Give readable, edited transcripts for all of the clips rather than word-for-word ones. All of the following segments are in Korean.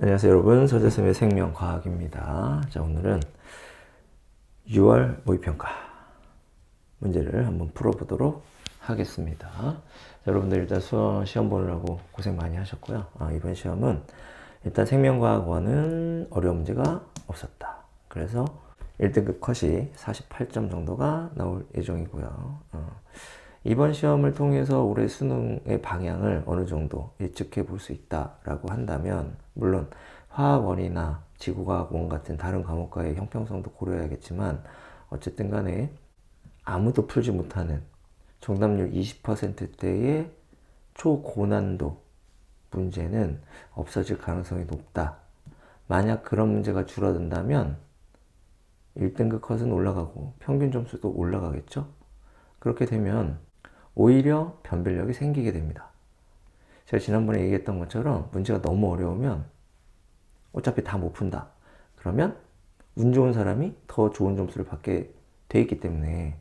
안녕하세요 여러분, 서재쌤의 생명과학입니다. 자, 오늘은 6월 모의평가 문제를 한번 풀어보도록 하겠습니다. 자, 여러분들 일단 시험 보느라고 고생 많이 하셨고요. 이번 시험은 일단 생명과학원은 어려운 문제가 없었다. 그래서 1등급 컷이 48점 정도가 나올 예정이고요. 이번 시험을 통해서 올해 수능의 방향을 어느 정도 예측해 볼 수 있다라고 한다면, 물론 화학원이나 지구과학원 같은 다른 과목과의 형평성도 고려해야겠지만, 어쨌든 간에 아무도 풀지 못하는 정답률 20%대의 초고난도 문제는 없어질 가능성이 높다. 만약 그런 문제가 줄어든다면 1등급 컷은 올라가고 평균 점수도 올라가겠죠? 그렇게 되면 오히려 변별력이 생기게 됩니다. 제가 지난번에 얘기했던 것처럼 문제가 너무 어려우면 어차피 다 못 푼다. 그러면 운 좋은 사람이 더 좋은 점수를 받게 돼 있기 때문에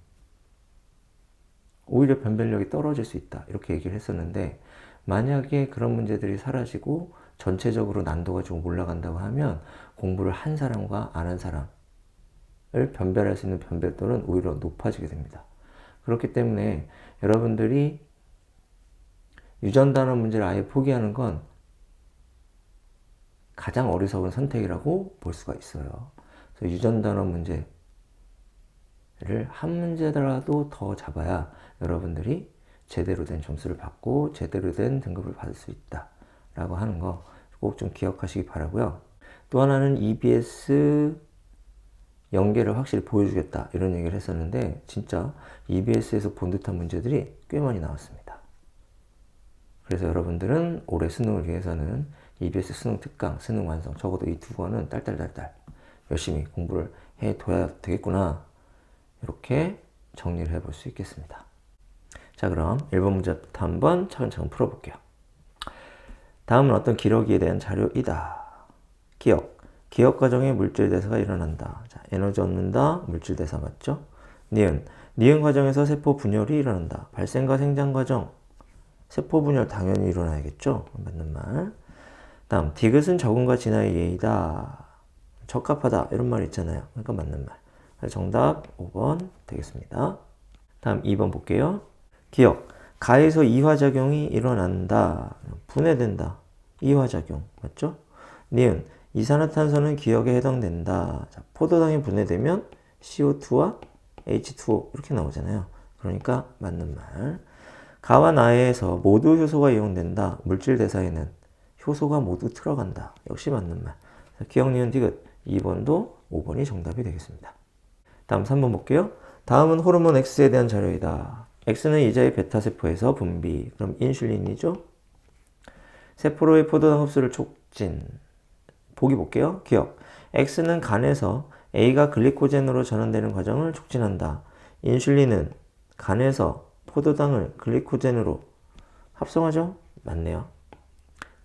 오히려 변별력이 떨어질 수 있다. 이렇게 얘기를 했었는데, 만약에 그런 문제들이 사라지고 전체적으로 난도가 좀 올라간다고 하면 공부를 한 사람과 안 한 사람을 변별할 수 있는 변별도는 오히려 높아지게 됩니다. 그렇기 때문에 여러분들이 유전단어 문제를 아예 포기하는 건 가장 어리석은 선택이라고 볼 수가 있어요. 그래서 유전단어 문제를 한 문제라도 더 잡아야 여러분들이 제대로 된 점수를 받고 제대로 된 등급을 받을 수 있다라고 하는 거 꼭 좀 기억하시기 바라고요. 또 하나는 EBS 연계를 확실히 보여주겠다 이런 얘기를 했었는데, 진짜 EBS에서 본 듯한 문제들이 꽤 많이 나왔습니다. 그래서 여러분들은 올해 수능을 위해서는 EBS 수능 특강, 수능 완성, 적어도 이 두 권은 딸딸딸딸 열심히 공부를 해둬야 되겠구나, 이렇게 정리를 해볼 수 있겠습니다. 자, 그럼 1번 문제부터 한번 차근차근 풀어볼게요. 다음은 어떤 기러기에 대한 자료이다. 기억 과정에 물질 대사가 일어난다. 자, 에너지 얻는다, 물질 대사 맞죠? 니은 과정에서 세포 분열이 일어난다. 발생과 생장 과정, 세포 분열 당연히 일어나야겠죠? 맞는 말. 다음, 디귿은 적응과 진화의 예이다. 적합하다 이런 말 있잖아요. 그러니까 맞는 말. 정답 5번 되겠습니다. 다음 2번 볼게요. 가에서 이화작용이 일어난다. 분해된다. 이화작용 맞죠? 니은, 이산화탄소는 기억에 해당된다. 자, 포도당이 분해되면 CO2와 H2O 이렇게 나오잖아요. 그러니까 맞는 말. 가와 나에서 모두 효소가 이용된다. 물질 대사에는 효소가 모두 들어간다. 역시 맞는 말. 기억, 니은, 디귿 2번도 5번이 정답이 되겠습니다. 다음 3번 볼게요. 다음은 호르몬 X에 대한 자료이다. X는 이자의 베타세포에서 분비. 그럼 인슐린이죠? 세포로의 포도당 흡수를 촉진. 보기 볼게요. X는 간에서 A가 글리코젠으로 전환되는 과정을 촉진한다. 인슐린은 간에서 포도당을 글리코젠으로 합성하죠? 맞네요.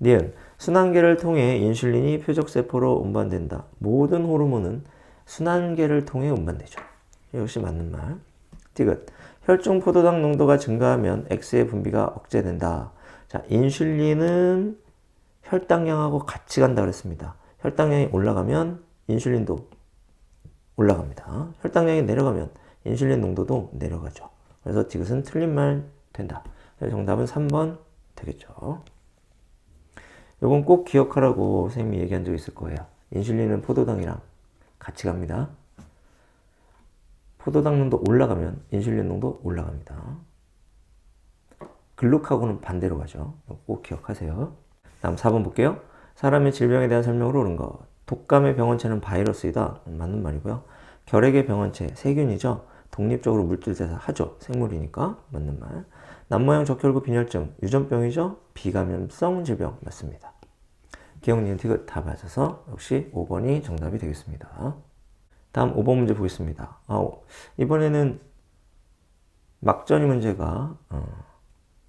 니은, 순환계를 통해 인슐린이 표적세포로 운반된다. 모든 호르몬은 순환계를 통해 운반되죠. 역시 맞는 말. 디귿, 혈중 포도당 농도가 증가하면 X의 분비가 억제된다. 자, 인슐린은 혈당량하고 같이 간다 그랬습니다. 혈당량이 올라가면 인슐린도 올라갑니다. 혈당량이 내려가면 인슐린 농도도 내려가죠. 그래서 디귿은 틀린 말 된다. 정답은 3번 되겠죠. 이건 꼭 기억하라고 선생님이 얘기한 적 있을 거예요. 인슐린은 포도당이랑 같이 갑니다. 포도당 농도 올라가면 인슐린 농도 올라갑니다. 글루카곤은 반대로 가죠. 꼭 기억하세요. 다음 4번 볼게요. 사람의 질병에 대한 설명으로 옳은 것. 독감의 병원체는 바이러스이다. 맞는 말이고요. 결핵의 병원체, 세균이죠. 독립적으로 물질 대사하죠. 생물이니까 맞는 말. 남모양 적혈구 빈혈증, 유전병이죠. 비감염성 질병 맞습니다. 기억, 니은, 디귿 다 맞아서 역시 5번이 정답이 되겠습니다. 다음 5번 문제 보겠습니다. 이번에는 막전이 문제가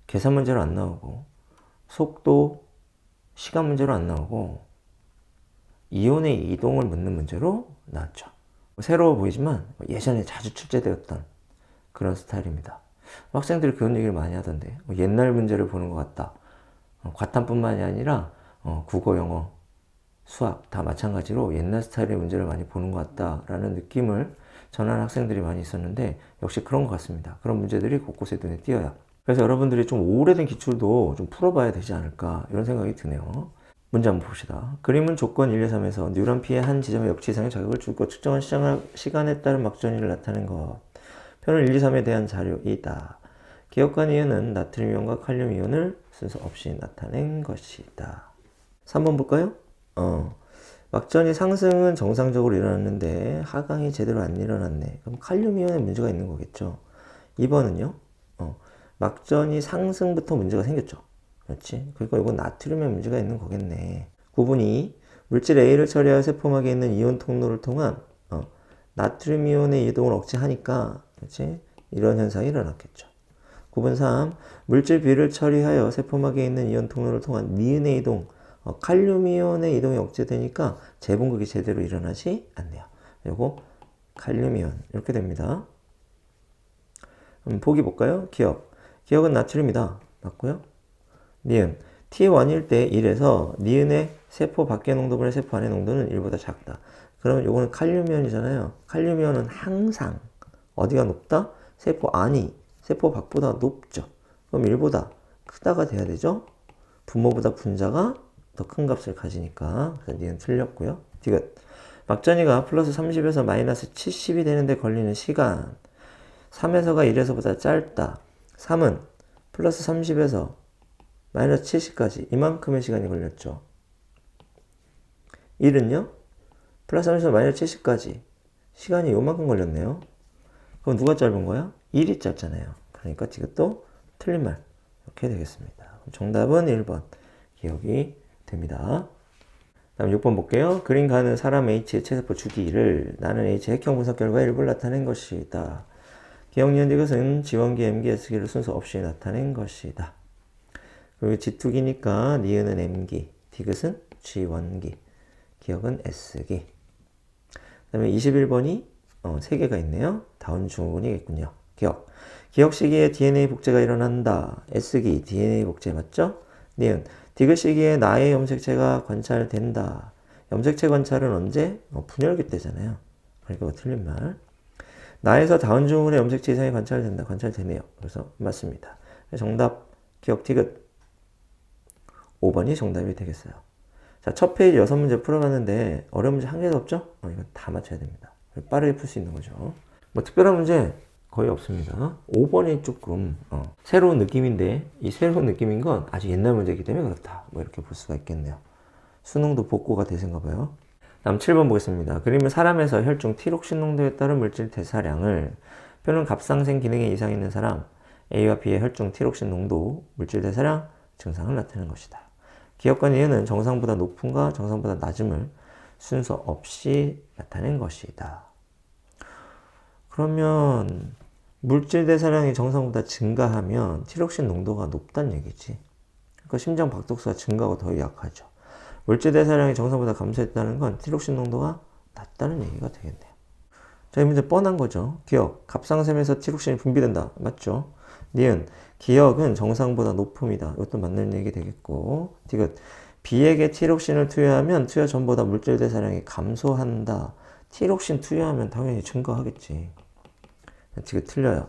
계산 문제로 안 나오고, 속도, 시간 문제로 안 나오고, 이온의 이동을 묻는 문제로 나왔죠. 새로워 보이지만 예전에 자주 출제되었던 그런 스타일입니다. 학생들이 그런 얘기를 많이 하던데, 옛날 문제를 보는 것 같다. 과탐뿐만이 아니라 국어, 영어, 수학 다 마찬가지로 옛날 스타일의 문제를 많이 보는 것 같다라는 느낌을 전하는 학생들이 많이 있었는데 역시 그런 것 같습니다. 그런 문제들이 곳곳에 눈에 띄어요. 그래서 여러분들이 좀 오래된 기출도 좀 풀어봐야 되지 않을까 이런 생각이 드네요. 문제 한번 봅시다. 그림은 조건 1, 2, 3에서 뉴런 P의 한 지점의 역치 이상의 자극을 주고 측정한 시간에 따른 막전이를 나타낸 것. 표는 1, 2, 3에 대한 자료이다. 기억관 이온은 나트륨 이온과 칼륨 이온을 순서 없이 나타낸 것이다. 3번 볼까요? 막전이 상승은 정상적으로 일어났는데 하강이 제대로 안 일어났네. 그럼 칼륨 이온에 문제가 있는 거겠죠. 2번은요? 막전이 상승부터 문제가 생겼죠. 그렇지? 그러니까 이건 나트륨에 문제가 있는 거겠네. 9번이 물질 A를 처리하여 세포막에 있는 이온 통로를 통한 나트륨 이온의 이동을 억제하니까 그렇지? 이런 현상이 일어났겠죠. 9번 3. 물질 B를 처리하여 세포막에 있는 이온 통로를 통한 니은의 이동, 칼륨 이온의 이동이 억제되니까 재분극이 제대로 일어나지 않네요. 요거 칼륨 이온 이렇게 됩니다. 보기 볼까요? 기억. 기억은 나트륨이다. 맞고요. 니은. T1일 때 1에서 니은의 세포 밖의 농도분의 세포 안의 농도는 1보다 작다. 그러면 요거는 칼륨 이온이잖아요. 칼륨 이온은 항상 어디가 높다? 세포 안이 세포 밖보다 높죠. 그럼 1보다 크다가 돼야 되죠. 분모보다 분자가 더 큰 값을 가지니까. 그래서 니은 틀렸고요. 디귿. 막전이가 플러스 30에서 마이너스 70이 되는데 걸리는 시간. 3에서가 1에서보다 짧다. 3은 플러스 30에서 마이너스 70까지 이만큼의 시간이 걸렸죠. 1은요? 플러스 30에서 마이너스 70까지 시간이 요만큼 걸렸네요. 그럼 누가 짧은 거야? 1이 짧잖아요. 그러니까 이것도 틀린 말 이렇게 되겠습니다. 정답은 1번 기억이 됩니다. 다음 6번 볼게요. 그림 가는 사람 H의 체세포 주기를 나는 H의 핵형 분석 결과 일부를 나타낸 것이다. 기억 니은 디귿은 지원기, M기, S기를 순서 없이 나타낸 것이다. 그리고 G2기니까 니은은 M기, 디귿은 G1기, 기억은 S기. 그 다음에 21번이 3개가 있네요. 다운 증후군이겠군요. 기억 시기에 DNA 복제가 일어난다. S기 DNA 복제 맞죠? 니은 디귿 시기에 나의 염색체가 관찰된다. 염색체 관찰은 언제? 분열기 때잖아요. 그러니까 틀린 말. 나에서 다운 증후군의 염색체 이상이 관찰된다. 관찰되네요. 그래서 맞습니다. 정답 기억 디귿 5번이 정답이 되겠어요. 자, 첫 페이지 6문제 풀어봤는데 어려운 문제 한 개도 없죠? 이건 다 맞춰야 됩니다. 빠르게 풀 수 있는 거죠. 뭐 특별한 문제 거의 없습니다. 5번이 조금 새로운 느낌인데 이 새로운 느낌인 건 아주 옛날 문제이기 때문에 그렇다. 뭐 이렇게 볼 수가 있겠네요. 수능도 복고가 대세인가 봐요. 다음 7번 보겠습니다. 그림은 사람에서 혈중 티록신 농도에 따른 물질 대사량을 표는 갑상생 기능에 이상이 있는 사람 A와 B의 혈중 티록신 농도, 물질 대사량 증상을 나타내는 것이다. 기억과 니은은 정상보다 높음과 정상보다 낮음을 순서 없이 나타낸 것이다. 그러면 물질 대사량이 정상보다 증가하면 티록신 농도가 높다는 얘기지. 그러니까 심장 박동수가 증가하고 더 약하죠. 물질 대사량이 정상보다 감소했다는 건 티록신 농도가 낮다는 얘기가 되겠네요. 자, 이 문제 뻔한 거죠. 기억, 갑상샘에서 티록신이 분비된다. 맞죠? 니은, 기억은 정상보다 높음이다. 이것도 맞는 얘기 되겠고. 디귿, B에게 티록신을 투여하면 투여 전보다 물질 대사량이 감소한다. 티록신 투여하면 당연히 증가하겠지. 디귿 틀려요.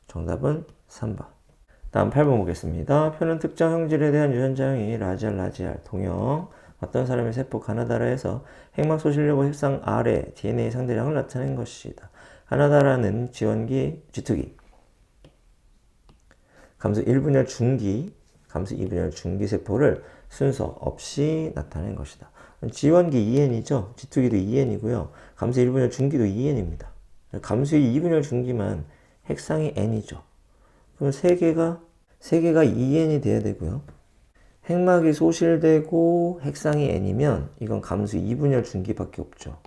정답은 3번. 다음 8번 보겠습니다. 표는 특정 형질에 대한 유전자형이 라지알, 동형. 어떤 사람의 세포 가나다라에서 핵막 소실 여부 핵상 R의 DNA 상대량을 나타낸 것이다. 가나다라는 지원기, G2기. 감수 1분열 중기, 감수 2분열 중기 세포를 순서 없이 나타낸 것이다. 지원기 2N이죠. G2기도 2N이고요. 감수 1분열 중기도 2N입니다. 감수의 2분열 중기만 핵상이 N이죠. 그럼 3개가 2N이 돼야 되고요. 핵막이 소실되고 핵상이 N이면 이건 감수 2분열 중기밖에 없죠.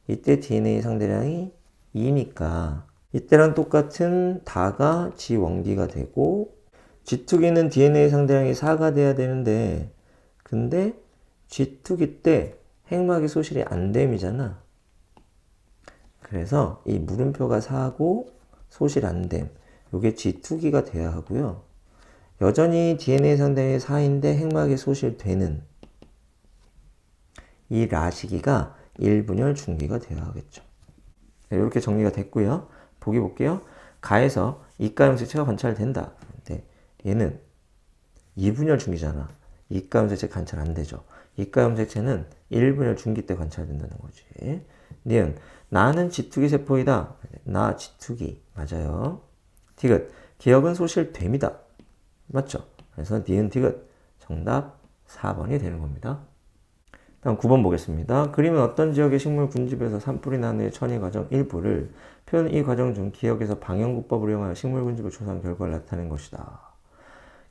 이때 DNA 상대량이 2니까 이때랑 똑같은 다가 G1기가 되고 G2기는 DNA 상대량이 4가 돼야 되는데 근데 G2기 때 핵막이 소실이 안 됨이잖아. 그래서 이 물음표가 4고 소실 안 됨. 요게 G2기가 돼야 하고요. 여전히 DNA 상대량이 4인데 핵막이 소실되는 이 라시기가 1분열 중기가 되어야겠죠. 이렇게 정리가 됐고요. 보기 볼게요. 가에서 이가형 색채가 관찰된다. 근데 얘는 2분열 중기잖아. 이가형 색채 관찰 안 되죠. 이가형 색채는 1분열 중기 때 관찰된다는 거지. 니은 나는 지투기 세포이다. 나 지투기 맞아요. 디귿 기억은 소실됨이다. 맞죠? 그래서 니은 디귿 정답 4번이 되는 겁니다. 다음 9번 보겠습니다. 그림은 어떤 지역의 식물 군집에서 산불이 난 후의 천이 과정 일부를 표현 이 과정 중 기억에서 방향구법을 이용하여 식물 군집을 조사한 결과를 나타낸 것이다.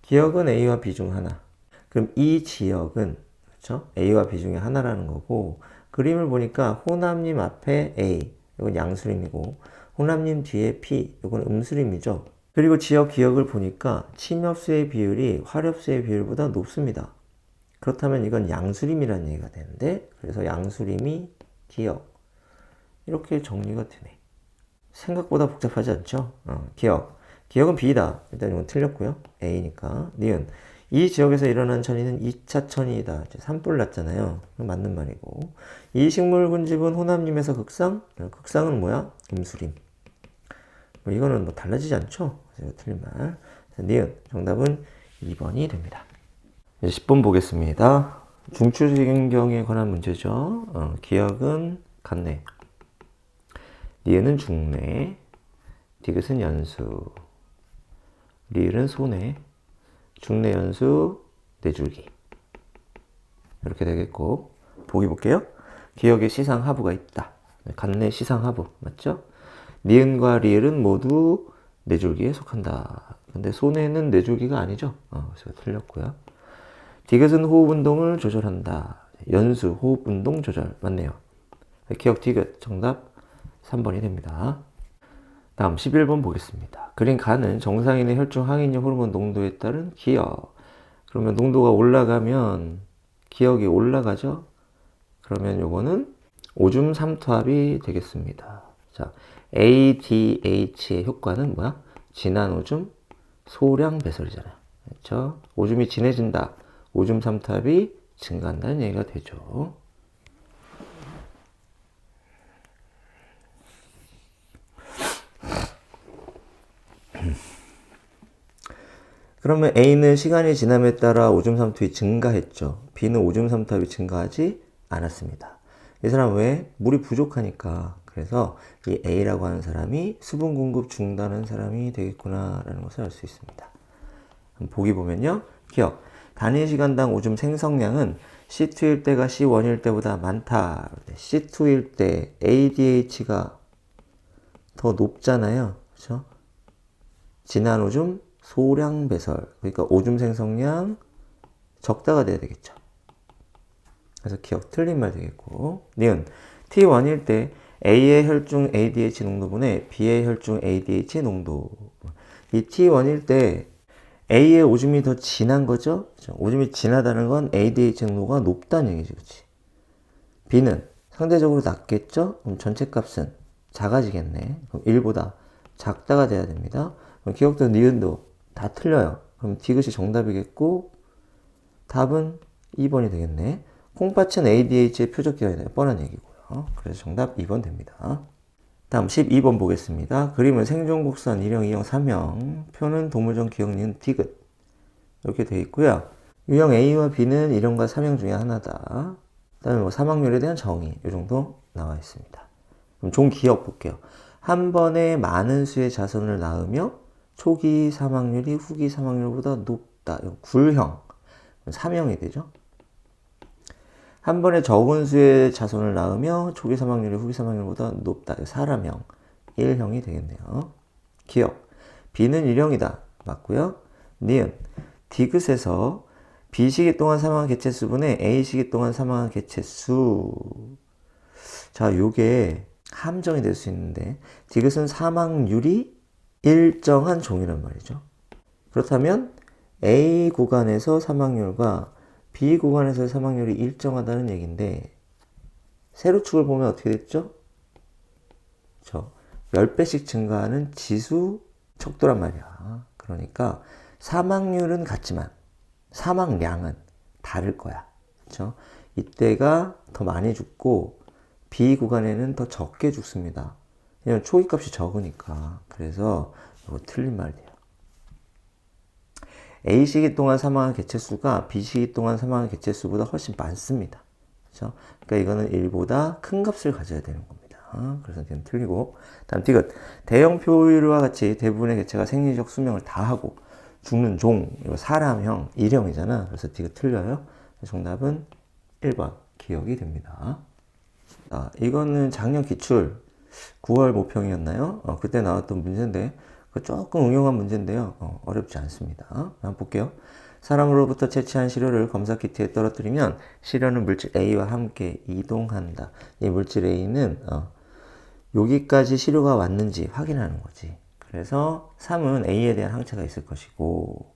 기억은 A와 B 중 하나. 그럼 이 지역은 그렇죠? A와 B 중에 하나라는 거고 그림을 보니까 호남님 앞에 A 이건 양수림이고 호남님 뒤에 P 이건 음수림이죠. 그리고 지역 기억을 보니까 침엽수의 비율이 화렵수의 비율보다 높습니다. 그렇다면 이건 양수림이라는 얘기가 되는데 그래서 양수림이 기억 이렇게 정리가 되네. 생각보다 복잡하지 않죠? 기억은 B다. 일단 이건 틀렸고요. A니까. 니은 이 지역에서 일어난 천이는 2차 천이다. 산불 났잖아요. 맞는 말이고 이 식물 군집은 호남림에서 극상? 극상은 뭐야? 음수림. 이거는 뭐 달라지지 않죠? 그래서 틀린 말. 니은 정답은 2번이 됩니다. 이제 10번 보겠습니다. 중추신경에 관한 문제죠. 기억은 간내, 니은은 중내, 디귿은 연수, 리을은 소내, 중내 연수 뇌줄기 이렇게 되겠고 보기 볼게요. 기억에 시상하부가 있다. 간내 시상하부 맞죠? 니은과 리을은 모두 뇌줄기에 속한다. 근데 소내는 뇌줄기가 아니죠? 그래서 틀렸고요. 디귿은 호흡 운동을 조절한다. 연수 호흡 운동 조절 맞네요. 기억 디귿 정답 3번이 됩니다. 다음 11번 보겠습니다. 그린 간은 정상인의 혈중 항인력 호르몬 농도에 따른 기억. 그러면 농도가 올라가면 기억이 올라가죠? 그러면 요거는 오줌 삼투압이 되겠습니다. 자, ADH의 효과는 뭐야? 진한 오줌, 소량 배설이잖아요. 그렇죠? 오줌이 진해진다. 오줌 삼투압이 증가한다는 얘기가 되죠. 그러면 A는 시간이 지남에 따라 오줌 삼투압이 증가했죠. B는 오줌 삼투압이 증가하지 않았습니다. 이 사람은 왜? 물이 부족하니까. 그래서 이 A라고 하는 사람이 수분 공급 중단한 사람이 되겠구나라는 것을 알 수 있습니다. 보기 보면요. 기억. 단위 시간당 오줌 생성량은 C2일 때가 C1일 때보다 많다. C2일 때 ADH가 더 높잖아요. 그렇죠? 진한 오줌, 소량 배설. 그러니까 오줌 생성량 적다가 돼야 되겠죠. 그래서 기억 틀린 말 되겠고. 니은 T1일 때 A의 혈중 ADH 농도분의 B의 혈중 ADH 농도. 이 T1일 때 A의 오줌이 더 진한 거죠? 오줌이 진하다는 건 ADH 농도가 높다는 얘기지, 그치? B는 상대적으로 낮겠죠? 그럼 전체 값은 작아지겠네. 그럼 1보다 작다가 돼야 됩니다. 그럼 기억도 니은도 다 틀려요. 그럼 디귿이 정답이겠고, 답은 2번이 되겠네. 콩팥은 ADH의 표적 기관이다. 뻔한 얘기고요. 그래서 정답 2번 됩니다. 다음 12번 보겠습니다. 그림은 생존 곡선 1형, 2형, 3형. 표는 동물적 기억니은 디귿. 이렇게 되어 있고요. 유형 A와 B는 1형과 3형 중에 하나다. 그 다음에 뭐 사망률에 대한 정의. 이 정도 나와 있습니다. 그럼 종 기억 볼게요. 한 번에 많은 수의 자손을 낳으며 초기 사망률이 후기 사망률보다 높다. 이거 굴형. 3형이 되죠. 한 번에 적은 수의 자손을 낳으며 초기 사망률이 후기 사망률보다 높다. 사람형 1형이 되겠네요. 기억. B는 1형이다. 맞고요. 니은. 디귿에서 B시기 동안 사망한 개체수분의 A시기 동안 사망한 개체수. 자, 요게 함정이 될 수 있는데 디귿은 사망률이 일정한 종이란 말이죠. 그렇다면 A 구간에서 사망률과 B 구간에서의 사망률이 일정하다는 얘기인데 세로축을 보면 어떻게 됐죠? 10배씩 증가하는 지수 척도란 말이야. 그러니까 사망률은 같지만 사망량은 다를 거야. 그렇죠? 이때가 더 많이 죽고 B 구간에는 더 적게 죽습니다. 왜냐면 초기값이 적으니까. 그래서 이거 틀린 말이에요. A 시기 동안 사망한 개체수가 B 시기 동안 사망한 개체수보다 훨씬 많습니다. 그렇죠? 그러니까 이거는 1보다 큰 값을 가져야 되는 겁니다. 그래서 이건 틀리고. 다음 디귿. 대형 표류와 같이 대부분의 개체가 생리적 수명을 다 하고 죽는 종, 이거 사람형, 일형이잖아. 그래서 디귿 틀려요. 정답은 1번 기억이 됩니다. 이거는 작년 기출 9월 모평이었나요? 그때 나왔던 문제인데 조금 응용한 문제인데요. 어렵지 않습니다. 한번 볼게요. 사람으로부터 채취한 시료를 검사 키트에 떨어뜨리면 시료는 물질 A와 함께 이동한다. 이 물질 A는 여기까지 시료가 왔는지 확인하는 거지. 그래서 3은 A에 대한 항체가 있을 것이고,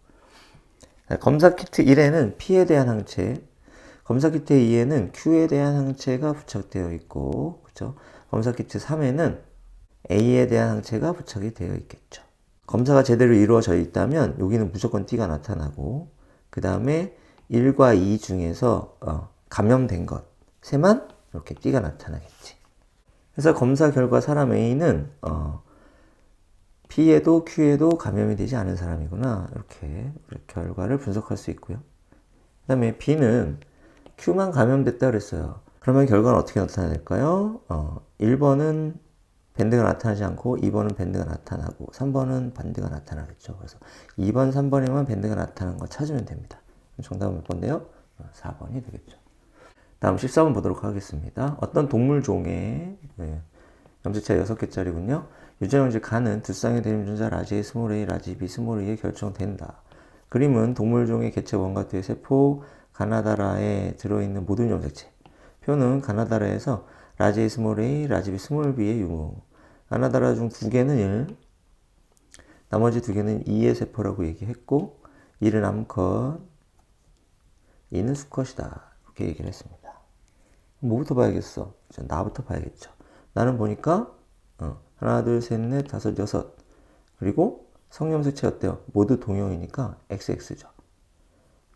검사 키트 1에는 P에 대한 항체, 검사 키트 2에는 Q에 대한 항체가 부착되어 있고, 그렇죠? 검사 키트 3에는 A에 대한 항체가 부착이 되어 있겠죠. 검사가 제대로 이루어져 있다면 여기는 무조건 T가 나타나고, 그 다음에 1과 2 중에서 감염된 것에만 이렇게 T가 나타나겠지. 그래서 검사 결과 사람 A는 P에도 Q에도 감염이 되지 않은 사람이구나. 이렇게 결과를 분석할 수 있고요. 그 다음에 B는 Q만 감염됐다 그랬어요. 그러면 결과는 어떻게 나타날까요? 1번은 밴드가 나타나지 않고 2번은 밴드가 나타나고 3번은 밴드가 나타나겠죠. 그래서 2번, 3번에만 밴드가 나타나는 거 찾으면 됩니다. 정답은 몇 번인데요? 4번이 되겠죠. 다음 14번 보도록 하겠습니다. 어떤 동물 종의 염색체 6개짜리군요. 유전형질 간은 두 쌍의 대립 유전자 라지 A, 스몰 a, 라지 B, 스몰 E에 결정된다. 그림은 동물종의 개체 원과 투의 세포 가나다라에 들어있는 모든 염색체. 표는 가나다라에서 라지 A, 스몰 a, 라지 B, 스몰 B의 유무. 가나다라 중 2개는 1, 나머지 2개는 2의 세포라고 얘기했고 1은 암컷, 2는 수컷이다. 이렇게 얘기를 했습니다. 뭐부터 봐야겠어? 나부터 봐야겠죠. 나는 보니까 하나, 둘, 셋, 넷, 다섯, 여섯. 그리고 성염색체 어때요? 모두 동형이니까 XX죠.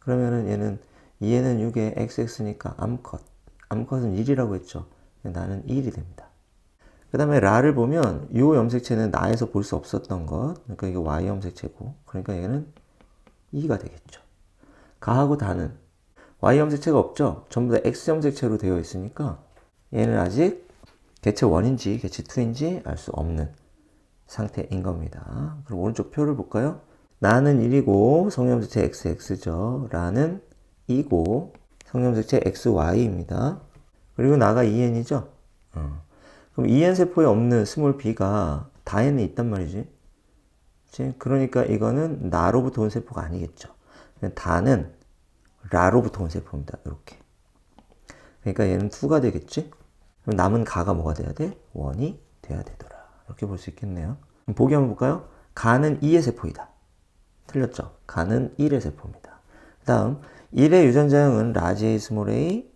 그러면은 얘는 2에는 6에 XX니까 암컷. 암컷은 1이라고 했죠. 나는 1이 됩니다. 그 다음에 라를 보면 이 염색체는 나에서 볼 수 없었던 것. 그러니까 이게 Y 염색체고. 그러니까 얘는 2가 되겠죠. 가하고 다는 Y 염색체가 없죠. 전부 다 X 염색체로 되어 있으니까 얘는 아직 개체 1인지 개체 2인지 알 수 없는 상태인 겁니다. 그럼 오른쪽 표를 볼까요? 나는 1이고 성염색체 XX죠. 라는 2고 성염색체 XY입니다. 그리고 나가 2N이죠. 그럼 2N 세포에 없는 스몰 b가 다에는 있단 말이지. 그치? 그러니까 이거는 나로부터 온 세포가 아니겠죠. 다는 라로부터 온 세포입니다. 이렇게. 그러니까 얘는 2가 되겠지. 그럼 남은 가가 뭐가 돼야 돼? 1이 돼야 되더라. 이렇게 볼 수 있겠네요. 그럼 보기 한번 볼까요? 가는 2의 세포이다. 틀렸죠? 가는 1의 세포입니다. 그 다음 1의 유전자형은 라지 A, 스몰 a,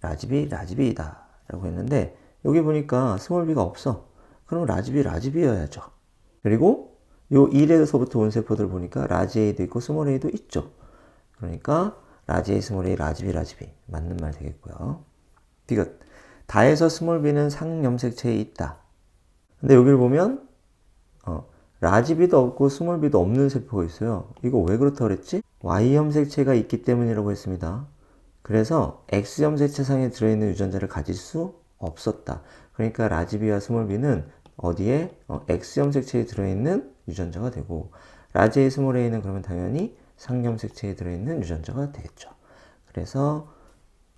라지 B, 라지 B이다 라고 했는데 여기 보니까 스몰 b가 없어. 그럼 라지 B, 라지 B여야죠. 그리고 요 1에서부터 온 세포들 보니까 라지 A도 있고 스몰 a도 있죠. 그러니까 라지 A, 스몰 a, 라지 B, 라지 B 맞는 말 되겠고요. 디귿. 다에서 스몰 b는 상염색체에 있다. 근데 여기를 보면 라지 B도 없고 스몰 b도 없는 세포가 있어요. 이거 왜 그렇다고 그랬지? Y 염색체가 있기 때문이라고 했습니다. 그래서 X 염색체상에 들어있는 유전자를 가질 수 없었다. 그러니까 라지 B와 스몰 b는 어디에? X 염색체에 들어있는 유전자가 되고 라지 A, 스몰 a는 그러면 당연히 상염색체에 들어있는 유전자가 되겠죠. 그래서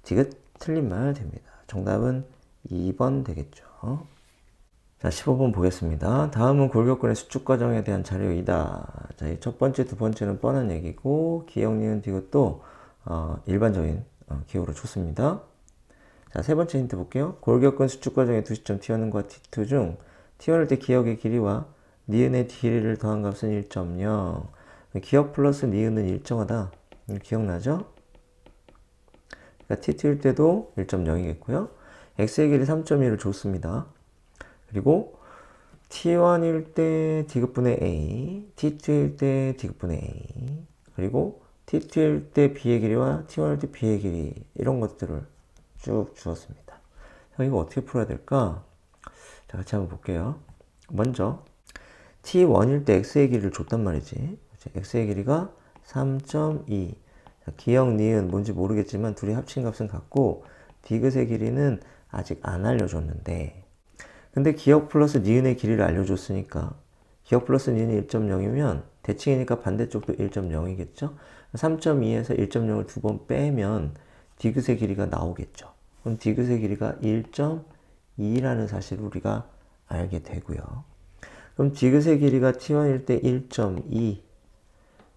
디귿 틀린 말 됩니다. 정답은 2번 되겠죠. 자, 15번 보겠습니다. 다음은 골격근의 수축 과정에 대한 자료이다. 자, 이 첫 번째, 두 번째는 뻔한 얘기고 기억, 니은, 디귿도 일반적인 기호로 좋습니다. 자, 세 번째 힌트 볼게요. 골격근 수축 과정의 두 시점 T1과 T2 중 T1일 때 기억의 길이와 니은의 길이를 더한 값은 1.0. 기억 플러스 니은은 일정하다. 기억나죠? 그러니까 T2일 때도 1.0이겠고요. X의 길이 3.1을 줬습니다. 그리고 T1일 때 D급분의 A, T2일 때 D급분의 A, 그리고 T2일 때 B의 길이와 T1일 때 B의 길이 이런 것들을 쭉 주었습니다. 자, 이거 어떻게 풀어야 될까? 자, 같이 한번 볼게요. 먼저 t1일 때 x의 길이를 줬단 말이지. x의 길이가 3.2. 기억, 니은 뭔지 모르겠지만 둘이 합친 값은 같고 디귿의 길이는 아직 안 알려줬는데, 근데 기억 플러스 니은의 길이를 알려줬으니까 기억 플러스 니은이 1.0이면 대칭이니까 반대쪽도 1.0이겠죠? 3.2에서 1.0을 두 번 빼면 디귿의 길이가 나오겠죠. 그럼 디귿의 길이가 1.2라는 사실을 우리가 알게 되고요. 그럼 디귿의 길이가 t1일 때 1.2.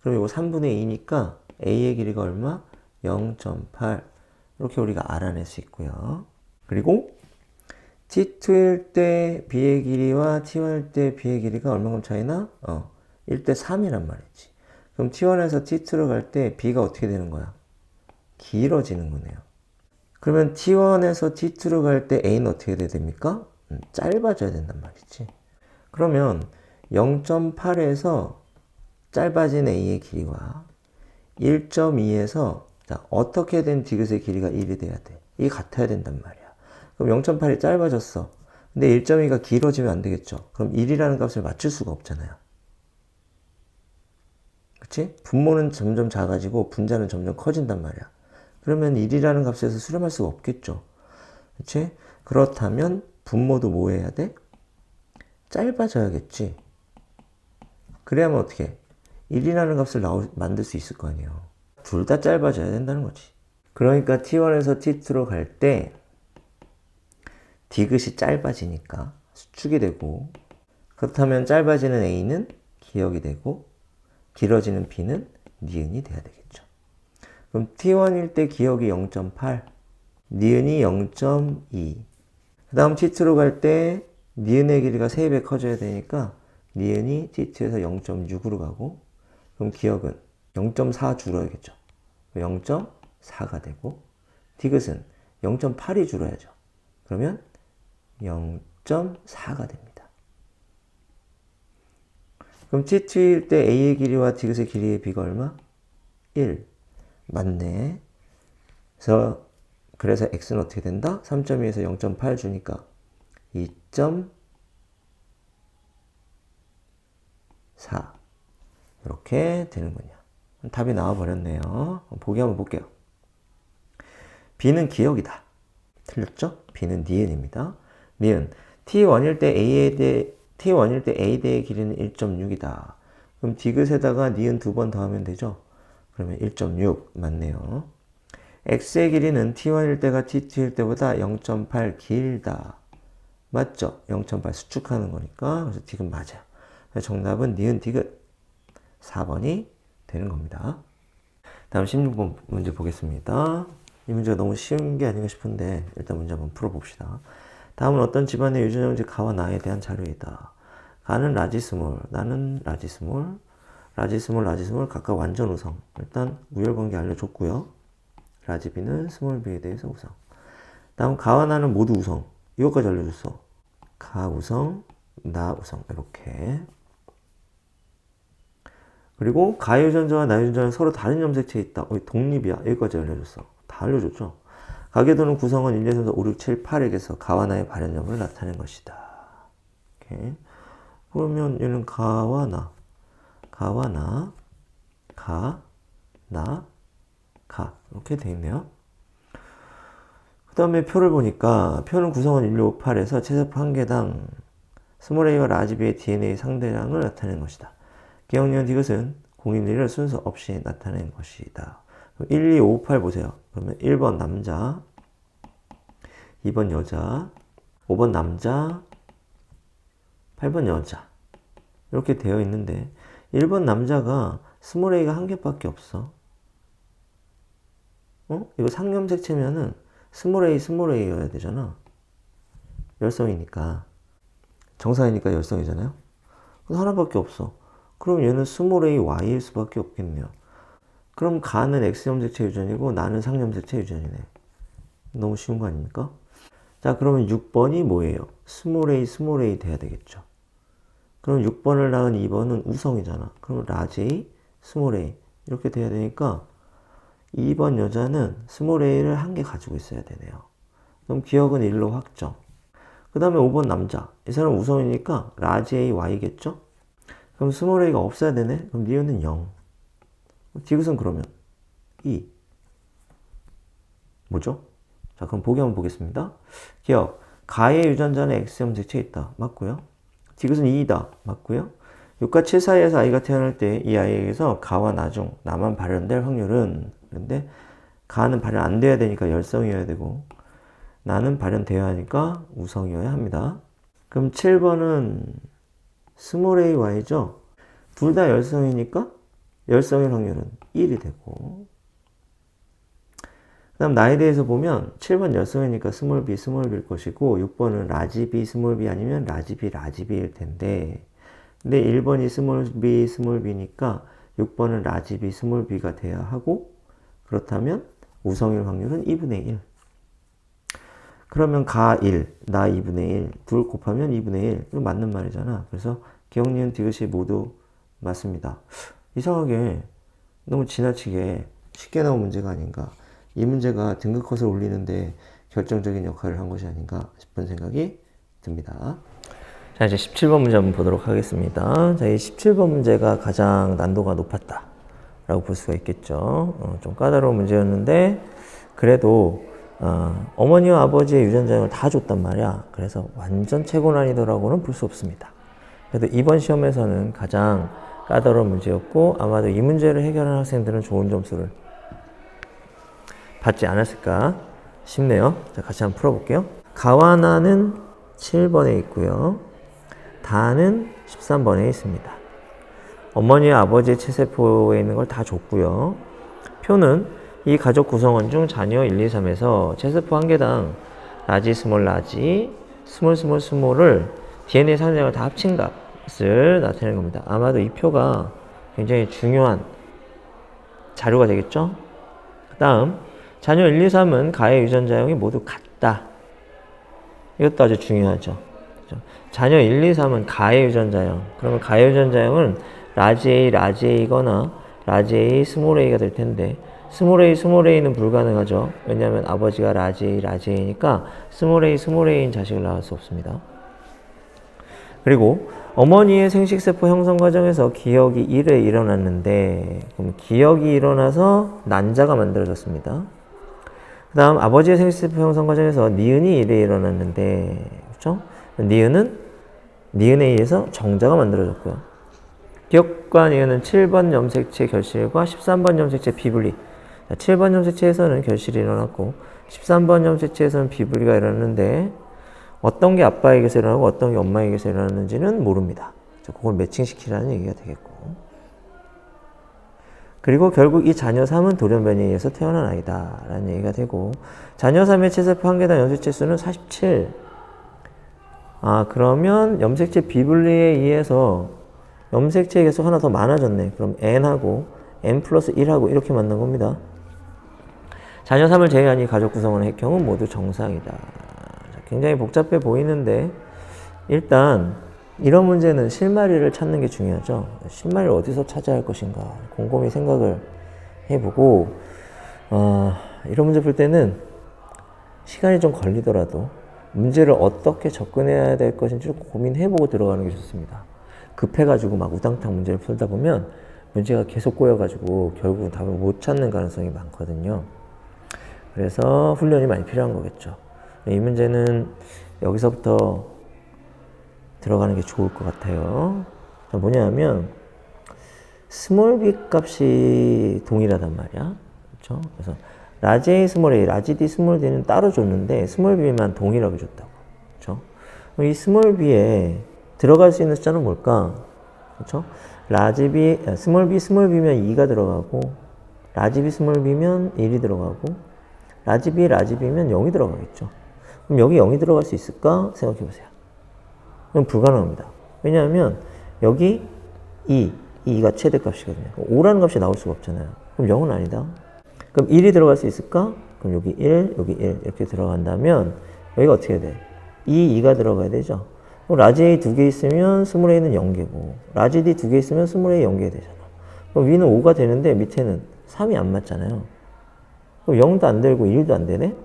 그럼 이거 3분의 2니까 a의 길이가 얼마? 0.8. 이렇게 우리가 알아낼 수 있고요. 그리고 t2일 때 b의 길이와 t1일 때 b의 길이가 얼마큼 차이나? 1대 3이란 말이지. 그럼 t1에서 t2로 갈 때 b가 어떻게 되는 거야? 길어지는 거네요. 그러면 t1에서 t2로 갈 때 a는 어떻게 돼야 됩니까? 짧아져야 된단 말이지. 그러면 0.8에서 짧아진 a의 길이와 1.2에서 어떻게 된 디귿의 길이가 1이 돼야 돼? 이게 같아야 된단 말이야. 그럼 0.8이 짧아졌어. 근데 1.2가 길어지면 안 되겠죠. 그럼 1이라는 값을 맞출 수가 없잖아요. 그치? 분모는 점점 작아지고 분자는 점점 커진단 말이야. 그러면 1이라는 값에서 수렴할 수가 없겠죠. 그치? 그렇다면 분모도 뭐 해야 돼? 짧아져야겠지. 그래야만 어떻게? 1이라는 값을 만들 수 있을 거 아니에요. 둘 다 짧아져야 된다는 거지. 그러니까 t1에서 t2로 갈 때 디귿이 짧아지니까 수축이 되고, 그렇다면 짧아지는 a는 기억이 되고 길어지는 b는 니은이 돼야 되겠죠. 그럼 t1일 때 기억이 0.8, 니은이 0.2. 그 다음 t2로 갈 때 니은의 길이가 3배 커져야 되니까 니은이 t2에서 0.6으로 가고, 그럼 기억은 0.4 줄어야겠죠. 0.4가 되고 디귿은 0.8이 줄어야죠. 그러면 0.4가 됩니다. 그럼 t2일 때 a의 길이와 디귿의 길이의 비가 얼마? 1. 맞네. 그래서 x는 어떻게 된다? 3.2에서 0.8 주니까 2.4. 이렇게 되는군요. 답이 나와버렸네요. 보기 한번 볼게요. b는 기억이다. 틀렸죠? b는 니은입니다. 니은. t1일 때 a 대의 길이는 1.6이다. 그럼 디귿에다가 니은 두 번 더하면 되죠? 그러면 1.6 맞네요. x의 길이는 t1일 때가 t2일 때보다 0.8 길다. 맞죠? 0.8 수축하는 거니까. 그래서 디귿 맞아요. 정답은 니은 디귿 4번이 되는 겁니다. 다음 16번 문제 보겠습니다. 이 문제가 너무 쉬운 게 아닌가 싶은데 일단 문제 한번 풀어봅시다. 다음은 어떤 집안의 유전형제 가와 나에 대한 자료이다. 가는 라지스몰, 나는 라지스몰, 라지스몰 각각 완전 우성. 일단 우열관계 알려줬고요. 라지비는 스몰 b에 대해서 우성. 다음 가와 나는 모두 우성. 이것까지 알려줬어. 가 우성, 나 우성. 이렇게. 그리고 가유전자와 나유전자는 서로 다른 염색체에 있다. 독립이야. 여기까지 알려줬어. 다 알려줬죠. 가계도는 구성원 1, 2, 3, 4, 5, 6, 7, 8에게서 가와 나의 발현 여부를 나타낸 것이다. 이렇게. 그러면 얘는 가와 나, 가, 나, 가. 이렇게 돼 있네요. 그 다음에 표를 보니까 표는 구성원 1, 2, 5, 8에서 채세포 한 개당 스몰 a와 라지 b의 DNA 상대량을 나타낸 것이다. 기억니은 디귿은 0, 1, 1을 순서 없이 나타낸 것이다. 1, 2, 5, 8 보세요. 그러면 1번 남자, 2번 여자, 5번 남자, 8번 여자. 이렇게 되어 있는데 1번 남자가 스몰 a가 한 개밖에 없어. 이거 상염색체면은 스몰 A여야 되잖아. 열성이니까. 정사이니까 열성이잖아요. 하나밖에 없어. 그럼 얘는 스몰 a y일 수밖에 없겠네요. 그럼 가는 X염색체 유전이고 나는 상염색체 유전이네. 너무 쉬운 거 아닙니까? 자, 그러면 6번이 뭐예요? 스몰 a 돼야 되겠죠. 그럼 6번을 낳은 2번은 우성이잖아. 그럼 라지 A, 스몰 a 이렇게 돼야 되니까 2번 여자는 스몰 a를 한 개 가지고 있어야 되네요. 그럼 기억은 1로 확정. 그 다음에 5번 남자. 이 사람 우성이니까 라지 A Y겠죠? 그럼 스몰 a가 없어야 되네? 그럼 니은은 0. 디귿은 그러면 2. 뭐죠? 자, 그럼 보기 한번 보겠습니다. 기억. 가의 유전자는 X염색체에 있다. 맞고요. 디귿은 2이다. 맞고요. 6과 7 사이에서 아이가 태어날 때 이 아이에게서 가와 나중, 나만 발현될 확률은, 그런데 가는 발현 안 돼야 되니까 열성이어야 되고, 나는 발현되어야 하니까 우성이어야 합니다. 그럼 7번은 스몰 a y죠? 둘 다 열성이니까 열성일 확률은 1이 되고, 그 다음 나에 대해서 보면 7번 열성이니까 스몰 b일 것이고 6번은 라지 b 스몰 b 아니면 라지 b일 텐데, 근데 1번이 스몰 b니까 6번은 라지 b 스몰 b가 돼야 하고, 그렇다면 우성일 확률은 2분의 1. 그러면 가 1, 나 2분의 1, 둘 곱하면 2분의 1. 이거 맞는 말이잖아. 그래서 기억, 니은, 디귿이 모두 맞습니다. 이상하게 너무 지나치게 쉽게 나온 문제가 아닌가. 이 문제가 등급 컷을 올리는데 결정적인 역할을 한 것이 아닌가 싶은 생각이 듭니다. 자, 이제 17번 문제 한번 보도록 하겠습니다. 자, 이 17번 문제가 가장 난도가 높았다 라고 볼 수가 있겠죠. 좀 까다로운 문제였는데, 그래도 어머니와 아버지의 유전자형을 다 줬단 말이야. 그래서 완전 최고 난이도라고는 볼 수 없습니다. 그래도 이번 시험에서는 가장 까다로운 문제였고, 아마도 이 문제를 해결한 학생들은 좋은 점수를 받지 않았을까 싶네요. 자, 같이 한번 풀어볼게요. 가와 나는 7번에 있고요. 다는 13번에 있습니다. 어머니와 아버지의 체세포에 있는 걸 다 줬고요. 표는 이 가족 구성원 중 자녀 1, 2, 3에서 체세포 한 개당 라지, 스몰을 DNA 상징을 다 합친 값을 나타내는 겁니다. 아마도 이 표가 굉장히 중요한 자료가 되겠죠? 그 다음, 자녀 1, 2, 3은 가의 유전자형이 모두 같다. 이것도 아주 중요하죠. 그렇죠? 자녀 1, 2, 3은 가의 유전자형. 그러면 가의 유전자형은 라지 A거나 라지 A, 스몰 a가 될 텐데, 스몰 A는 불가능하죠. 왜냐하면 아버지가 라지 A니까 스몰 A인 자식을 낳을 수 없습니다. 그리고 어머니의 생식세포 형성 과정에서 기억이 1회 일어났는데, 그럼 기억이 일어나서 난자가 만들어졌습니다. 그 다음 아버지의 생식세포 형성 과정에서 니은이 1회 일어났는데, 그렇죠? 니은에 의해서 정자가 만들어졌고요. 기억과 니은은 7번 염색체 결실과 13번 염색체 비분리. 7번 염색체에서는 결실이 일어났고 13번 염색체에서는 비분리가 일어났는데, 어떤 게 아빠에게서 일어나고 어떤 게 엄마에게서 일어났는지는 모릅니다. 그걸 매칭시키라는 얘기가 되겠고, 그리고 결국 이 자녀 3은 돌연변이에 의해서 태어난 아이다 라는 얘기가 되고, 자녀 3의 체세포 한 개당 염색체 수는 47. 그러면 염색체 비분리에 의해서 염색체 계속 하나 더 많아졌네. 그럼 n하고 n 플러스 1하고 이렇게 만난 겁니다. 자녀 3을 제외한 이 가족 구성원의 핵형은 모두 정상이다. 굉장히 복잡해 보이는데, 일단 이런 문제는 실마리를 찾는 게 중요하죠. 실마리를 어디서 찾아야 할 것인가 곰곰이 생각을 해보고, 이런 문제 풀 때는 시간이 좀 걸리더라도 문제를 어떻게 접근해야 될 것인지 고민해보고 들어가는 게 좋습니다. 급해가지고 막 우당탕 문제를 풀다 보면 문제가 계속 꼬여가지고 결국은 답을 못 찾는 가능성이 많거든요. 그래서 훈련이 많이 필요한 거겠죠. 이 문제는 여기서부터 들어가는 게 좋을 것 같아요. 뭐냐면 스몰 b 값이 동일하단 말이야. 그렇죠? 그래서 라지 A, 스몰 A, 라지 D, 스몰 D는 따로 줬는데 스몰 b만 동일하게 줬다고. 그렇죠? 이 스몰 b에 들어갈 수 있는 숫자는 뭘까? 그렇죠? 라지 B, 스몰 B면 2가 들어가고, 라지 B, 스몰 B면 1이 들어가고, 라지 B면 0이 들어가겠죠. 그럼 여기 0이 들어갈 수 있을까? 생각해 보세요. 그럼 불가능합니다. 왜냐하면 여기 2가 최대값이거든요. 5라는 값이 나올 수가 없잖아요. 그럼 0은 아니다. 그럼 1이 들어갈 수 있을까? 그럼 여기 1, 여기 1 이렇게 들어간다면 여기가 어떻게 돼? 2가 들어가야 되죠. 라지 A 2개 있으면 스몰 A는 0개고, 라지 D 2개 있으면 스몰 A 0개 되잖아. 그럼 위는 5가 되는데 밑에는 3이 안 맞잖아요. 그럼 0도 안 되고 1도 안 되네?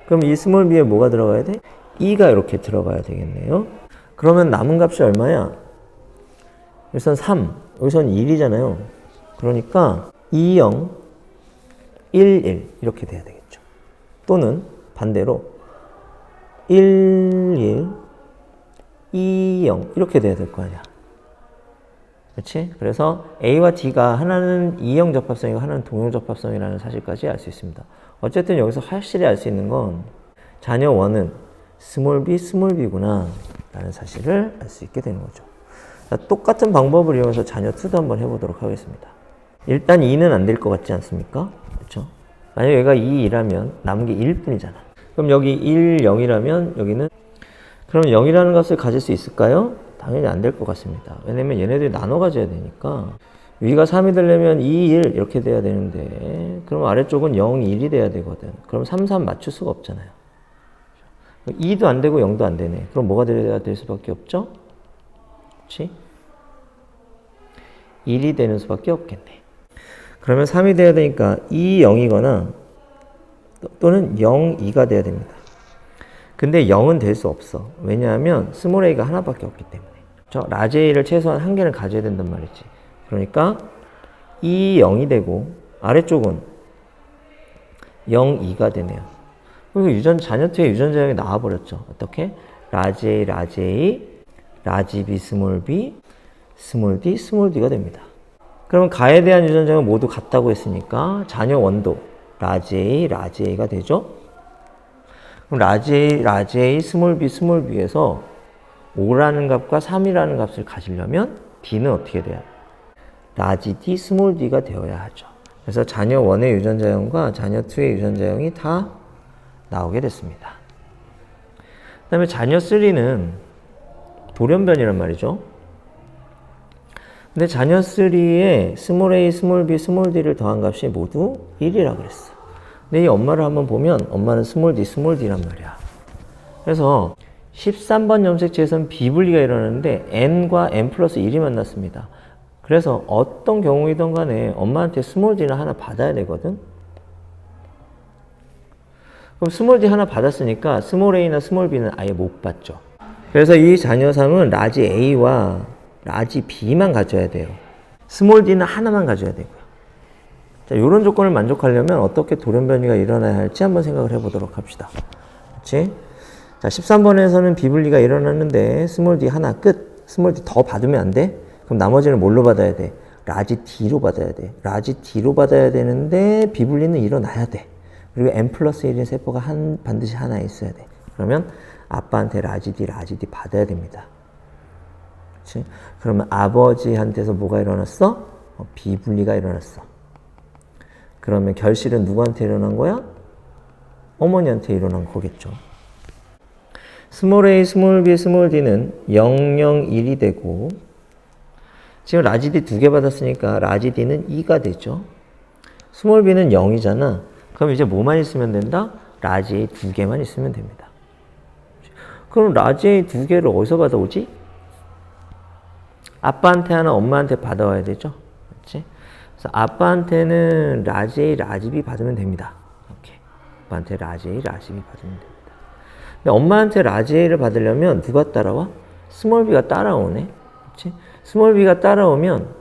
그럼 이 스몰 b에 뭐가 들어가야 돼? 2가 이렇게 들어가야 되겠네요. 그러면 남은 값이 얼마야? 여기선 3, 여기선 1이잖아요. 그러니까 2, 0, 1, 1 이렇게 돼야 되겠죠. 또는 반대로 1, 1, 2, 0 이렇게 돼야 될 거 아니야. 그렇지? 그래서 A와 D가 하나는 이형 접합성이고 하나는 동형 접합성이라는 사실까지 알 수 있습니다. 어쨌든 여기서 확실히 알 수 있는 건 자녀 1은 스몰 b, 스몰 b구나 라는 사실을 알 수 있게 되는 거죠. 자, 똑같은 방법을 이용해서 자녀 2도 한번 해보도록 하겠습니다. 일단 2는 안 될 것 같지 않습니까? 그렇죠? 만약 얘가 2, 2라면 남은 게 1뿐이잖아. 그럼 여기 1, 0이라면 여기는 그럼 0이라는 값을 가질 수 있을까요? 당연히 안 될 것 같습니다. 왜냐면 얘네들이 나눠 가져야 되니까 위가 3이 되려면 2, 1 이렇게 돼야 되는데 그럼 아래쪽은 0, 1이 돼야 되거든. 그럼 3, 3 맞출 수가 없잖아요. 2도 안 되고 0도 안 되네. 그럼 뭐가 돼야 될 수밖에 없죠? 그렇지? 1이 되는 수밖에 없겠네. 그러면 3이 돼야 되니까 2, 0이거나 또는 0, 2가 돼야 됩니다. 근데 0은 될 수 없어. 왜냐하면 스몰 a가 하나밖에 없기 때문에. 라지 a를 최소한 한 개는 가져야 된단 말이지. 그러니까 2, 0이 되고 아래쪽은 0, 2가 되네요. 그리고 자녀 2의 유전자형이 나와버렸죠. 어떻게? 라지 a, 라지 a, 라지 b, 스몰 b, 스몰 d, 스몰 d가 됩니다. 그러면 가에 대한 유전자형은 모두 같다고 했으니까 자녀 1도 라지 a, 라지 a가 되죠. 그럼 라지 A, 스몰 b, 스몰 b에서 5라는 값과 3이라는 값을 가지려면 D는 어떻게 돼야 돼? 라지 D, 스몰 D가 되어야 하죠. 그래서 자녀 1의 유전자형과 자녀 2의 유전자형이 다 나오게 됐습니다. 그 다음에 자녀 3는 돌연변이란 말이죠. 근데 자녀 3에 스몰 a, 스몰 b, 스몰 d를 더한 값이 모두 1이라고 그랬어. 근데 이 엄마를 한번 보면 엄마는 스몰 d, 스몰 d란 말이야. 그래서 13번 염색체에서는 비분리가 일어나는데 n과 n 플러스 1이 만났습니다. 그래서 어떤 경우이든 간에 엄마한테 스몰 d는 하나 받아야 되거든. 그럼 스몰 d 하나 받았으니까 스몰 a나 스몰 b는 아예 못 받죠. 그래서 이 자녀 3은 라지 a와 라지 b만 가져야 돼요. 스몰 d는 하나만 가져야 되고요. 자, 이런 조건을 만족하려면 어떻게 돌연변이가 일어나야 할지 한번 생각을 해보도록 합시다. 그렇지? 자, 13번에서는 비분리가 일어났는데 스몰 d 하나 끝. 스몰 d 더 받으면 안 돼? 그럼 나머지는 뭘로 받아야 돼? 라지 d로 받아야 돼. 라지 d로 받아야 되는데 비분리는 일어나야 돼. 그리고 n 플러스 1인 세포가 반드시 하나 있어야 돼. 그러면 아빠한테 라지 d 받아야 됩니다. 그렇지? 그러면 아버지한테서 뭐가 일어났어? 비분리가 일어났어. 그러면 결실은 누구한테 일어난 거야? 어머니한테 일어난 거겠죠. 스몰 a, 스몰 b, 스몰 d는 0, 0, 1이 되고 지금 라지 d 2개 받았으니까 라지 d는 2가 되죠. 스몰 b는 0이잖아. 그럼 이제 뭐만 있으면 된다? 라지 a 2개만 있으면 됩니다. 그럼 라지 a 2개를 어디서 받아오지? 아빠한테 하나, 엄마한테 받아와야 되죠. 그렇지? 그래서 아빠한테는 라지 A, 라지 B 받으면 됩니다. 이렇게. 아빠한테 라지 A, 라지 B 받으면 됩니다. 근데 엄마한테 라지 A를 받으려면 누가 따라와? 스몰 b가 따라오네. 그렇지? 스몰 b가 따라오면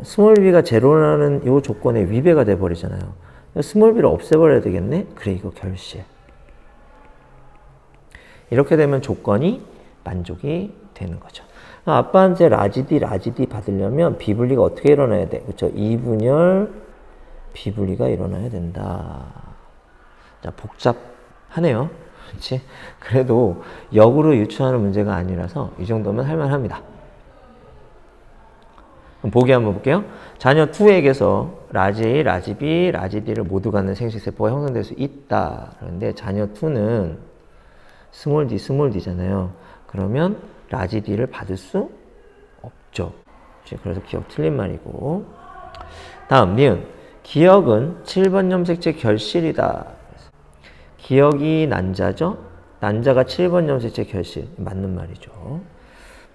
스몰 b가 제로라는 이 조건에 위배가 돼 버리잖아요. 스몰 b를 없애버려야 되겠네. 그래, 이거 결실. 이렇게 되면 조건이 만족이 되는 거죠. 아빠한테 라지 D 받으려면 비분리가 어떻게 일어나야 돼? 그렇죠? 이분열 비분리가 일어나야 된다. 자, 복잡하네요. 그렇지? 그래도 역으로 유추하는 문제가 아니라서 이 정도면 할만합니다. 그럼 보기 한번 볼게요. 자녀 2에게서 라지 A, 라지 B, 라지 D를 모두 갖는 생식세포가 형성될 수 있다. 그런데 자녀 2는 스몰 d, 스몰 d잖아요. 그러면 라지 D를 받을 수 없죠. 그래서 기억 틀린 말이고. 다음, 니은. 기억은 7번 염색체 결실이다. 기억이 난자죠? 난자가 7번 염색체 결실. 맞는 말이죠.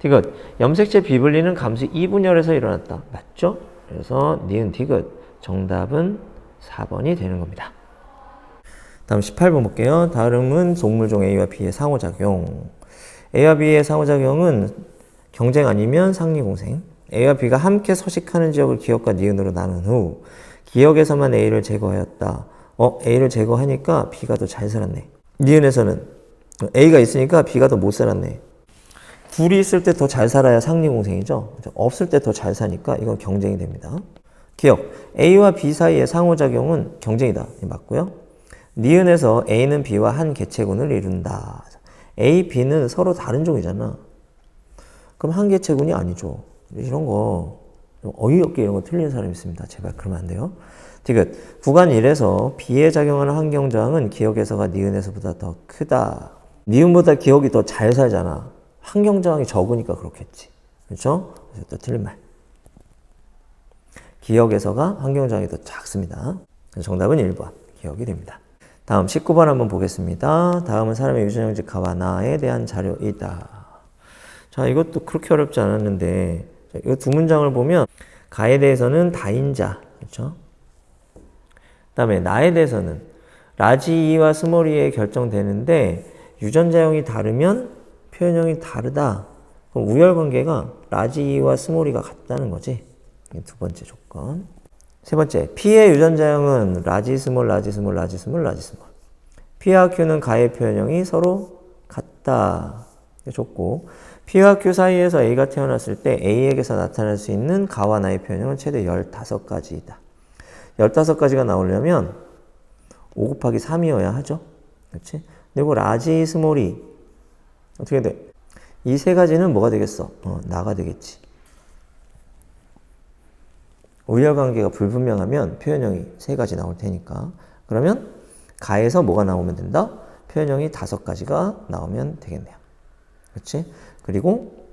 디귿. 염색체 비분리는 감수 2분열에서 일어났다. 맞죠? 그래서 니은 디귿. 정답은 4번이 되는 겁니다. 다음 18번 볼게요. 다음은 동물종 A와 B의 상호작용. A와 B의 상호작용은 경쟁 아니면 상리공생. A와 B가 함께 서식하는 지역을 기역과 니은으로 나눈 후 기역에서만 A를 제거하였다. A를 제거하니까 B가 더 잘 살았네. 니은에서는 A가 있으니까 B가 더 못 살았네. 둘이 있을 때 더 잘 살아야 상리공생이죠. 없을 때 더 잘 사니까 이건 경쟁이 됩니다. 기역. A와 B 사이의 상호작용은 경쟁이다. 맞고요. 니은에서 A는 B와 한 개체군을 이룬다. A, B는 서로 다른 종이잖아. 그럼 한 개체군이 아니죠. 이런 거 어이없게 이런 거 틀리는 사람이 있습니다. 제발 그러면 안 돼요. 디귿. 구간 1에서 B에 작용하는 환경저항은 기역에서가 니은에서보다 더 크다. 니은보다 기역이 더 잘 살잖아. 환경저항이 적으니까 그렇겠지. 그렇죠? 그래서 또 틀린 말. 기역에서가 환경저항이 더 작습니다. 정답은 1번. 기역이 됩니다. 다음 19번 한번 보겠습니다. 다음은 사람의 유전형적 가와 나에 대한 자료이다. 자, 이것도 그렇게 어렵지 않았는데 이 두 문장을 보면 가에 대해서는 다인자, 그렇죠? 그다음에 나에 대해서는 라지 이와 스몰 이에 결정되는데 유전자형이 다르면 표현형이 다르다. 그럼 우열관계가 라지 이와 스몰 이가 같다는 거지. 이게 두 번째 조건. 세 번째, P의 유전자형은 라지 스몰, 라지 스몰, 라지 스몰, 라지 스몰. P와 Q는 가의 표현형이 서로 같다. 좋고, P와 Q 사이에서 A가 태어났을 때 A에게서 나타날 수 있는 가와 나의 표현형은 최대 15가지이다. 15가지가 나오려면 5 곱하기 3이어야 하죠. 그렇지? 그리고 라지 스몰이 어떻게 돼? 이 세 가지는 뭐가 되겠어? 나가 되겠지. 우열관계가 불분명하면 표현형이 3가지 나올 테니까. 그러면 가에서 뭐가 나오면 된다? 표현형이 5가지가 나오면 되겠네요. 그렇지? 그리고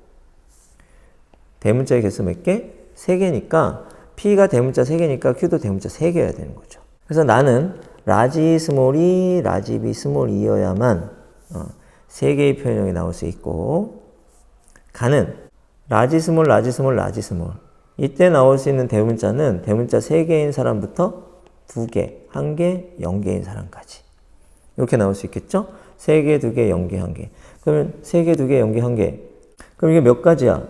대문자의 개수 몇 개? 3개니까 P가 대문자 3개니까 Q도 대문자 3개여야 되는 거죠. 그래서 나는 라지 스몰이 라지 B 스몰이어야만 3개의 표현형이 나올 수 있고, 가는 라지 스몰 라지 스몰 라지 스몰, 이때 나올 수 있는 대문자는 대문자 3개인 사람부터 2개, 1개, 0개인 사람까지 이렇게 나올 수 있겠죠? 3개, 2개, 0개, 1개. 그러면 3개, 2개, 0개, 1개. 그럼 이게 몇 가지야?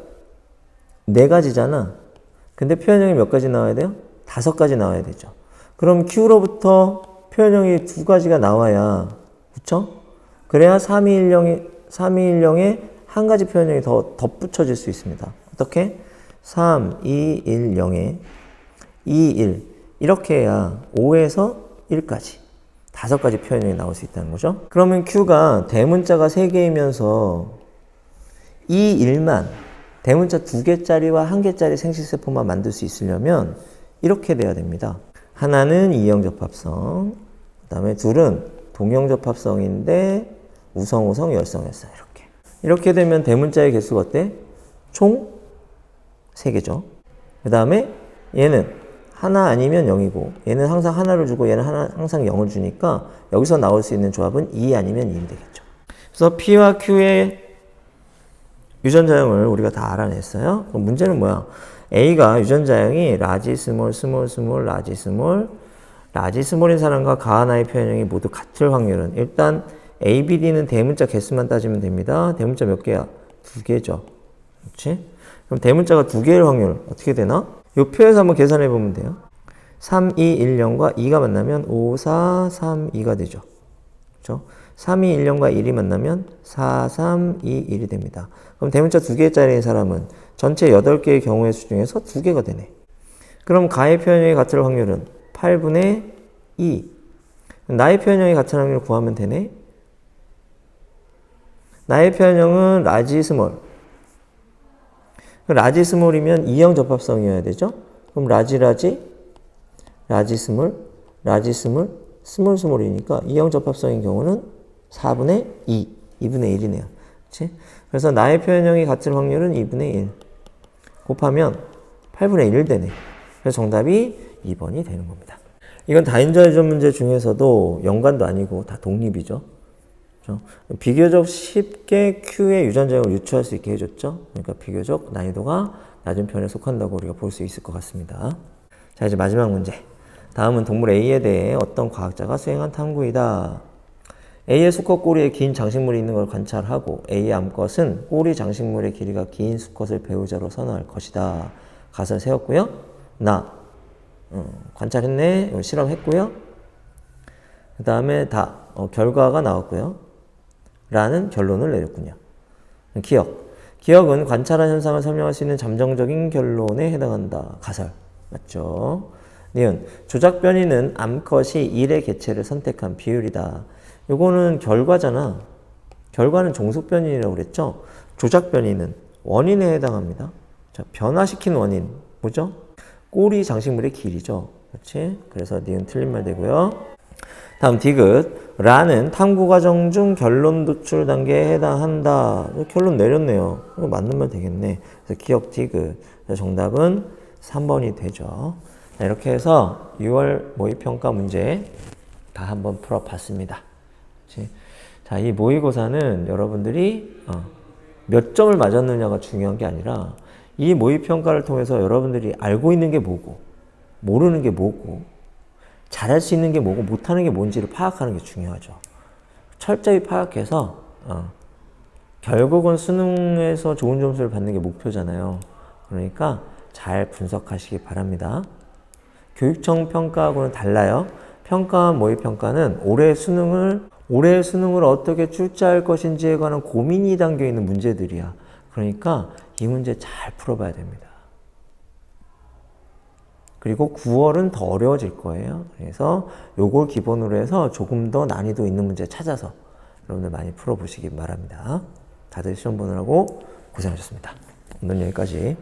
4가지잖아. 근데 표현형이 몇 가지 나와야 돼요? 5가지 나와야 되죠. 그럼 Q로부터 표현형이 2가지가 나와야, 그쵸? 그래야 321형에 한 가지 표현형이 더 덧붙여질 수 있습니다. 어떻게? 3, 2, 1, 0에 2, 1 이렇게 해야 5에서 1까지 5가지 표현형이 나올 수 있다는 거죠. 그러면 Q가 대문자가 3개이면서 2, 1만 대문자 2개짜리와 1개짜리 생식세포만 만들 수 있으려면 이렇게 돼야 됩니다. 하나는 이형접합성, 그 다음에 둘은 동형접합성인데 우성, 우성, 열성, 열성 이렇게 되면 대문자의 개수가 어때? 총 3개죠. 그 다음에 얘는 하나 아니면 0이고 얘는 항상 하나를 주고 얘는 항상 0을 주니까 여기서 나올 수 있는 조합은 2 아니면 2면 되겠죠. 그래서 P와 Q의 유전자형을 우리가 다 알아냈어요. 그럼 문제는 뭐야? A가 유전자형이 라지 스몰, 스몰, 스몰, 라지 스몰, 라지 스몰인 사람과 가하나의 표현형이 모두 같을 확률은, 일단 A, B, D는 대문자 개수만 따지면 됩니다. 대문자 몇 개야? 2개죠. 그렇지? 그럼 대문자가 2개일 확률 어떻게 되나? 이 표에서 한번 계산해 보면 돼요. 3, 2, 1, 0과 2가 만나면 5, 4, 3, 2가 되죠. 그렇죠? 3, 2, 1, 0과 1이 만나면 4, 3, 2, 1이 됩니다. 그럼 대문자 2개짜리인 사람은 전체 8개의 경우의 수 중에서 2개가 되네. 그럼 가의 표현형이 같을 확률은 8분의 2. 나의 표현형이 같은 확률을 구하면 되네. 나의 표현형은 라지 스몰. 라지 스몰이면 이형 접합성이어야 되죠. 그럼 라지 라지, 라지 스몰, 라지 스몰, 스몰 스몰이니까 이형 접합성인 경우는 4분의 2, 2분의 1이네요. 그렇지? 그래서 나의 표현형이 같을 확률은 2분의 1. 곱하면 8분의 1 되네. 그래서 정답이 2번이 되는 겁니다. 이건 다인자 유전 문제 중에서도 연관도 아니고 다 독립이죠. 그렇죠? 비교적 쉽게 Q의 유전자형을 유추할 수 있게 해줬죠. 그러니까 비교적 난이도가 낮은 편에 속한다고 우리가 볼 수 있을 것 같습니다. 자, 이제 마지막 문제. 다음은 동물 A에 대해 어떤 과학자가 수행한 탐구이다. A의 수컷 꼬리에 긴 장식물이 있는 걸 관찰하고 A의 암컷은 꼬리 장식물의 길이가 긴 수컷을 배우자로 선호할 것이다. 가설 세웠고요. 관찰했네. 실험했고요. 그 다음에 결과가 나왔고요. 라는 결론을 내렸군요. 기억은 관찰한 현상을 설명할 수 있는 잠정적인 결론에 해당한다. 가설. 맞죠? 니은. 조작 변이는 암컷이 일의 개체를 선택한 비율이다. 요거는 결과잖아. 결과는 종속 변이라고 그랬죠? 조작 변이는 원인에 해당합니다. 자, 변화시킨 원인. 뭐죠? 꼬리 장식물의 길이죠. 그렇지? 그래서 니은 틀린 말 되고요. 다음 디귿. 라는 탐구 과정 중 결론 도출 단계에 해당한다. 결론 내렸네요. 이거 맞는 말 되겠네. 그래서 기억 디귿. 정답은 3번이 되죠. 자, 이렇게 해서 6월 모의평가 문제 다 한번 풀어봤습니다. 그치? 자, 이 모의고사는 여러분들이 몇 점을 맞았느냐가 중요한 게 아니라 이 모의평가를 통해서 여러분들이 알고 있는 게 뭐고 모르는 게 뭐고 잘할 수 있는 게 뭐고 못하는 게 뭔지를 파악하는 게 중요하죠. 철저히 파악해서 결국은 수능에서 좋은 점수를 받는 게 목표잖아요. 그러니까 잘 분석하시기 바랍니다. 교육청 평가하고는 달라요. 평가원 모의평가는 올해 수능을 어떻게 출제할 것인지에 관한 고민이 담겨 있는 문제들이야. 그러니까 이 문제 잘 풀어봐야 됩니다. 그리고 9월은 더 어려워질 거예요. 그래서 요걸 기본으로 해서 조금 더 난이도 있는 문제 찾아서 여러분들 많이 풀어보시기 바랍니다. 다들 시험 보느라고 고생하셨습니다. 오늘 여기까지.